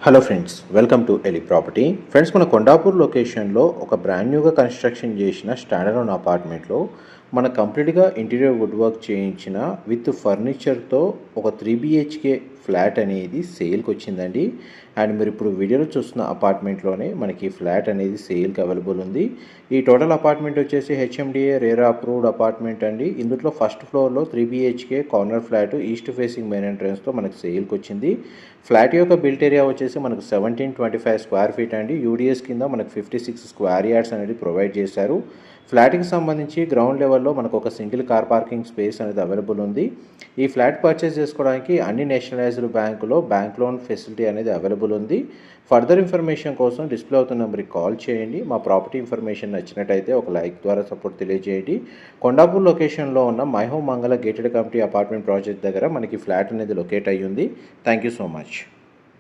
Hello friends, welcome to Eli property. Friends, మన కొండాపూర్ లొకేషన్లో ఒక బ్రాండ్ న్యూగా కన్స్ట్రక్షన్ చేసిన స్టాండర్డ్ ఆన్ అపార్ట్మెంట్లో మన కంప్లీట్గా ఇంటీరియర్ వుడ్ వర్క్ చేయించిన విత్ ఫర్నిచర్తో ఒక 3 BHK ఫ్లాట్ అనేది సేల్కి వచ్చిందండి. అండ్ మీరు ఇప్పుడు వీడియోలో చూస్తున్న అపార్ట్మెంట్లోనే మనకి ఫ్లాట్ అనేది సేల్కి అవైలబుల్ ఉంది. ఈ టోటల్ అపార్ట్మెంట్ వచ్చేసి హెచ్ఎండిఏ రేరా అప్రూవ్డ్ అపార్ట్మెంట్ అండి. ఇందులో ఫస్ట్ ఫ్లోర్లో 3 BHK corner flat east facing main ఎంట్రన్స్తో మనకి సేల్కి వచ్చింది. ఫ్లాట్ యొక్క బిల్ట్ ఏరియా వచ్చేసి మనకు 1725 స్క్వేర్ ఫీట్ అండి. యూడిఎస్ కింద మనకు 56 స్క్వేర్ యార్డ్స్ అనేది ప్రొవైడ్ చేశారు. ఫ్లాట్కి సంబంధించి గ్రౌండ్ లెవెల్లో మనకు ఒక సింగిల్ కార్ పార్కింగ్ స్పేస్ అనేది అవైలబుల్ ఉంది. ఈ ఫ్లాట్ పర్చేస్ చేసుకోవడానికి అన్ని నేషనలైజ్డ్ బ్యాంకులో బ్యాంక్ లోన్ ఫెసిలిటీ అనేది అవైలబుల్ ఉంది. ఫర్దర్ ఇన్ఫర్మేషన్ కోసం డిస్ప్లే అవుతున్న నెంబర్కి కాల్ చేయండి. మా ప్రాపర్టీ ఇన్ఫర్మేషన్ నచ్చినట్టయితే ఒక లైక్ ద్వారా సపోర్ట్ తెలియజేయండి. కొండాపూర్ లొకేషన్లో ఉన్న మై హోమ్ మంగళ గేటెడ్ కమిటీ అపార్ట్మెంట్ ప్రాజెక్ట్ దగ్గర మనకి ఫ్లాట్ అనేది లొకేట్ అయ్యి ఉంది. Thank you so much.